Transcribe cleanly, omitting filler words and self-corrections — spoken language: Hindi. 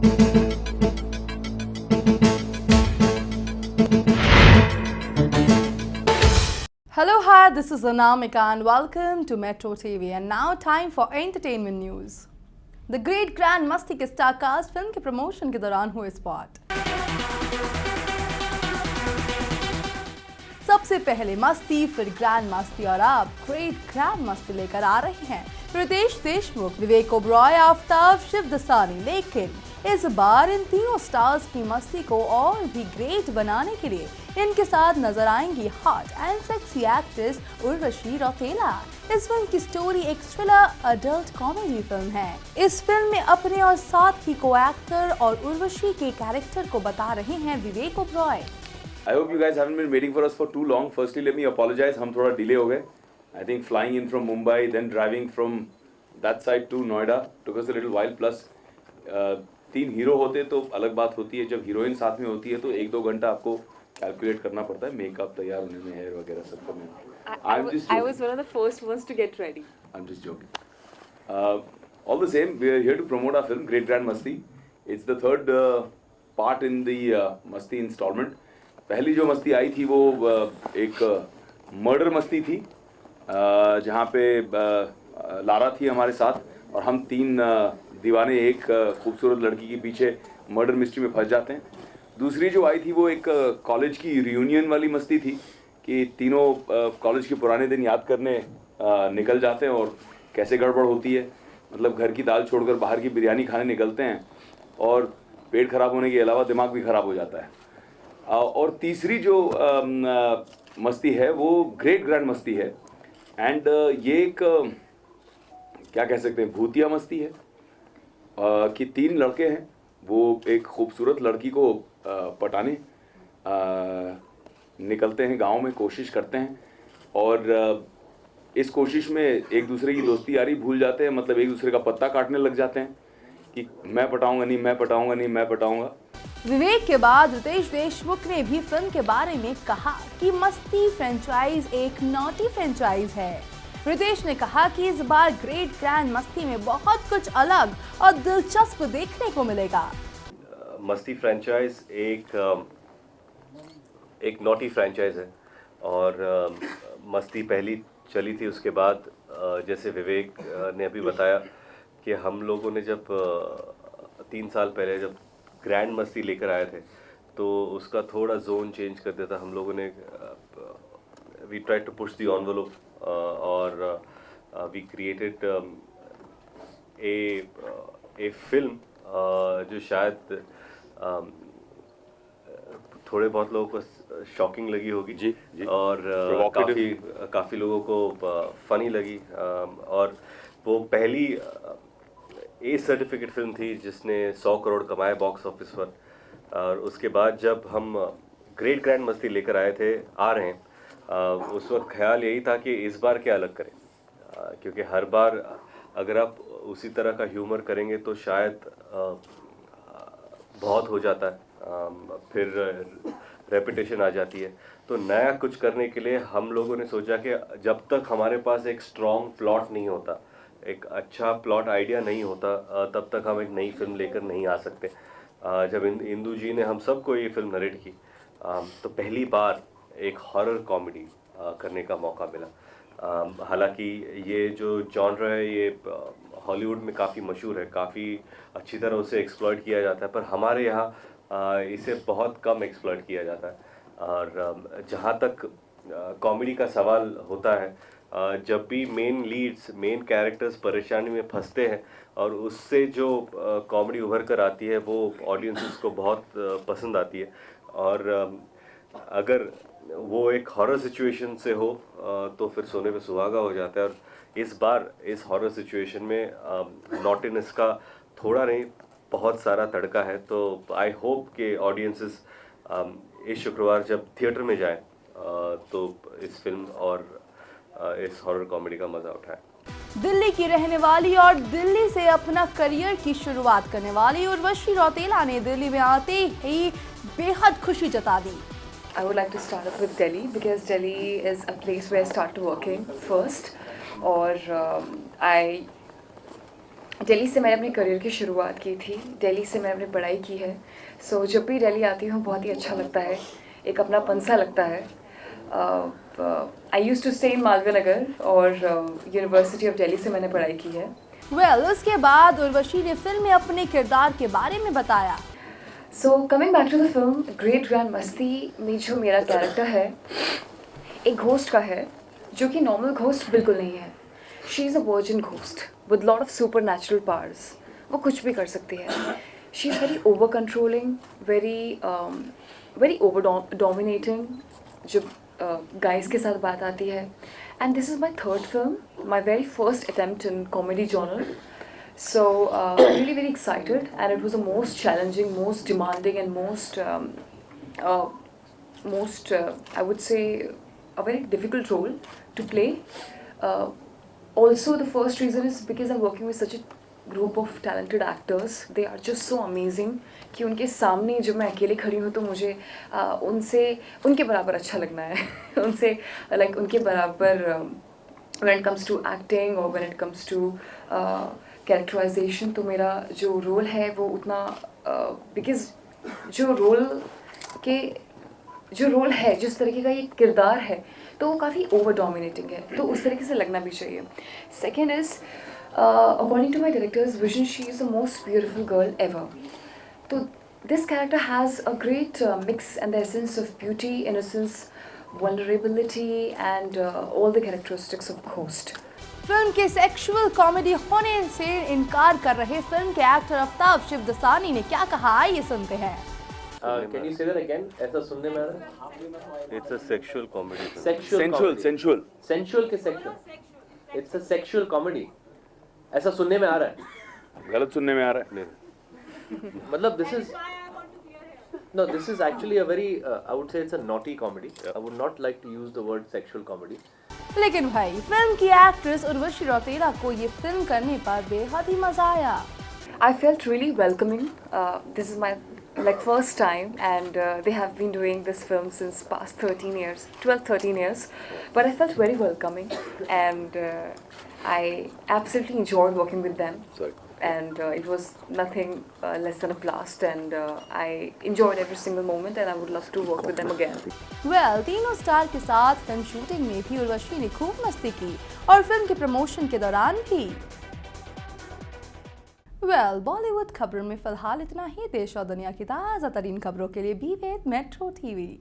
Hello, hi, this is Anamika and welcome to Metro TV. And now time for entertainment news. The Great Grand Masti के स्टार कास्ट फिल्म के प्रमोशन के दौरान हुए स्पॉट। सबसे पहले मस्ती, फिर ग्रैंड मस्ती और अब ग्रेट ग्रैंड मस्ती लेकर आ रहे हैं रितेश देशमुख, विवेक ओबरॉय, आफ्ताब, शिव दसानी। लेकिन इस बार इन तीनों स्टार्स की मस्ती को और भी ग्रेट बनाने के लिए इनके साथ नजर आएंगी hot and sexy actress Urvashi Rautela. इस फिल्म की स्टोरी एक थ्रिलर अडल्ट कॉमेडी फिल्म है। इस फिल्म में अपने और साथ ही को एक्टर और उर्वशी के कैरेक्टर को बता रहे हैं Vivek Oberoi. I hope you guys haven't been waiting for us for too long. Firstly, let me apologize. हम थोड़ा delay हो गए. I think flying in from Mumbai, then driving from that side to Noida took us a little while. Plus, तीन हीरो होते तो अलग बात होती है. जब हीरोइन साथ में होती है तो 1-2 घंटा आपको कैलकुलेट करना पड़ता है. मेकअप तैयार होने में, हेयर वगैरह सब करने में. I was one of the first ones to get ready. I'm just joking. All the same, we are here to promote our film Great Grand Masti. It's the third part in the Masti installment. पहली जो मस्ती आई थी वो एक मर्डर मस्ती थी, जहाँ पे लारा थी हमारे साथ और हम तीन दीवाने एक खूबसूरत लड़की के पीछे मर्डर मिस्ट्री में फंस जाते हैं। दूसरी जो आई थी वो एक कॉलेज की रियूनियन वाली मस्ती थी कि तीनों कॉलेज के पुराने दिन याद करने निकल जाते हैं और कैसे गड़बड़ होती है, मतलब घर की दाल छोड़कर बाहर की बिरयानी खाने निकलते हैं और पेट खराब होने के अलावा दिमाग भी खराब हो जाता है। और तीसरी जो मस्ती है वो ग्रेट ग्रैंड मस्ती है एंड ये एक क्या कह सकते हैं भूतिया मस्ती है कि तीन लड़के हैं, वो एक खूबसूरत लड़की को पटाने निकलते हैं, गांव में कोशिश करते हैं और इस कोशिश में एक दूसरे की दोस्ती यारी भूल जाते हैं, मतलब एक दूसरे का पत्ता काटने लग जाते हैं कि मैं पटाऊंगा नहीं, मैं पटाऊंगा नहीं, मैं पटाऊंगा। विवेक के बाद रितेश देशमुख ने भी फिल्म के बारे में कहा कि मस्ती फ्रेंचाइज एक नॉटी फ्रेंचाइज है। रितेश ने कहा कि इस बार ग्रेट ग्रैंड मस्ती में बहुत कुछ अलग और दिलचस्प देखने को मिलेगा। मस्ती फ्रेंचाइज एक नॉटी फ्रेंचाइज है और मस्ती पहली चली थी, उसके बाद जैसे विवेक ने अभी बताया कि हम लोगों ने जब 3 साल पहले जब ग्रैंड मस्ती लेकर आए थे तो उसका थोड़ा जोन चेंज कर दिया था हम लोगों ने। We try to push the envelope और वी क्रिएटेड ए फिल्म जो शायद थोड़े बहुत लोगों को शॉकिंग लगी होगी जी और काफ़ी लोगों को फनी लगी और वो पहली ए सर्टिफिकेट फिल्म थी जिसने 100 करोड़ कमाए बॉक्स ऑफिस पर। और उसके बाद जब हम ग्रेट ग्रैंड मस्ती लेकर आ रहे हैं उस वक्त ख्याल यही था कि इस बार क्या अलग करें, क्योंकि हर बार अगर आप उसी तरह का ह्यूमर करेंगे तो शायद बहुत हो जाता है, फिर रेपुटेशन आ जाती है। तो नया कुछ करने के लिए हम लोगों ने सोचा कि जब तक हमारे पास एक स्ट्रॉन्ग प्लॉट नहीं होता, एक अच्छा प्लॉट आइडिया नहीं होता, तब तक हम एक नई फिल्म लेकर नहीं आ सकते। जब इंदू जी ने हम सबको ये फिल्म नरेट की तो पहली बार एक हॉरर कॉमेडी करने का मौका मिला। हालांकि ये जो जॉनर है ये हॉलीवुड में काफ़ी मशहूर है, काफ़ी अच्छी तरह उसे एक्सप्लॉइट किया जाता है, पर हमारे यहाँ इसे बहुत कम एक्सप्लॉइट किया जाता है। और जहाँ तक कॉमेडी का सवाल होता है, जब भी मेन कैरेक्टर्स परेशानी में फंसते हैं और उससे जो कॉमेडी उभर कर आती है वो ऑडियंसेस को बहुत पसंद आती है। और अगर वो एक हॉरर सिचुएशन से हो तो फिर सोने पे सुहागा हो जाता है। और इस बार इस हॉरर सिचुएशन में नॉटीनेस का थोड़ा नहीं बहुत सारा तड़का है। तो आई होप के ऑडियंसेस इस शुक्रवार जब थिएटर में जाएं तो इस फिल्म और इस हॉरर कॉमेडी का मजा उठाएं। दिल्ली की रहने वाली और दिल्ली से अपना करियर की शुरुआत करने वाली उर्वशी रौतेला ने दिल्ली में आते ही बेहद खुशी जता दी। I would like to start off with Delhi because Delhi is a place where I started working first. और दिल्ली से मैंने अपने करियर की शुरुआत की थी, दिल्ली से मैंने अपनी पढ़ाई की है। सो जब भी दिल्ली आती हूँ बहुत ही अच्छा लगता है, एक अपनापन सा लगता है। I used to stay in Malviya Nagar और यूनिवर्सिटी ऑफ दिल्ली से मैंने पढ़ाई की है। उसके बाद उर्वशी ने फिल्म में अपने किरदार के बारे में बताया। So coming back to the film Great Grand Masti में जो मेरा कैरेक्टर है एक घोस्ट का है, जो कि नॉर्मल घोस्ट बिल्कुल नहीं है। She is a virgin ghost with lot of super natural powers. वो कुछ भी कर सकती है। She is very over controlling, very over dominating जब गाइस के साथ बात आती है। And this is my third film, my very first attempt in comedy genre. So really very excited, and it was the most challenging, most demanding, and most I would say a very difficult role to play. Also, the first reason is because I'm working with such a group of talented actors. They are just so amazing कि उनके सामने जब मैं अकेले खड़ी हूँ तो मुझे उनके बराबर अच्छा लगना है उनसे like उनके बराबर when it comes to acting or when it comes to characterisation. तो मेरा जो रोल है वो उतना बिकॉज जो रोल है जिस तरीके का ये किरदार है तो वो काफ़ी ओवर डोमिनेटिंग है, तो उस तरीके से लगना भी चाहिए। Second is according to my director's vision she is the most beautiful girl ever. तो this character has a great mix and the essence of beauty, innocence, vulnerability and all the characteristics of ghost. Film के सेक्सुअल कॉमेडी होने से इनकार कर रहे फिल्म के एक्टर आफ्ताब शिवदसानी ने क्या कहा, आइए सुनते हैं। Can you say that again? ऐसा सुनने में आ रहा है? It's a sexual comedy. Sensual के sexual. It's a sexual comedy. ऐसा सुनने में आ रहा है? गलत सुनने में आ रहा है। मतलब this is actually a very I would say it's a naughty comedy. I would not like to use the word sexual comedy. लेकिन भाई फिल्म की एक्ट्रेस उर्वशी रौतेला को ये फिल्म करने पर बेहद ही मजा आया। I felt really welcoming. This is my first time, and they have been doing this film since past 12-13 years. But I felt very welcoming, and I absolutely enjoyed working with them. Sorry. And it was nothing less than a blast, and I enjoyed every single moment, and I would love to work with them again. तीनों स्टार के साथ फिल्म शूटिंग में भी उर्वशी ने खूब मस्ती की और फिल्म के प्रमोशन के दौरान भी। बॉलीवुड खबरों में फिलहाल इतना ही। देश और दुनिया की ताज़ा तरीन खबरों के लिए बी वेद मेट्रो टीवी।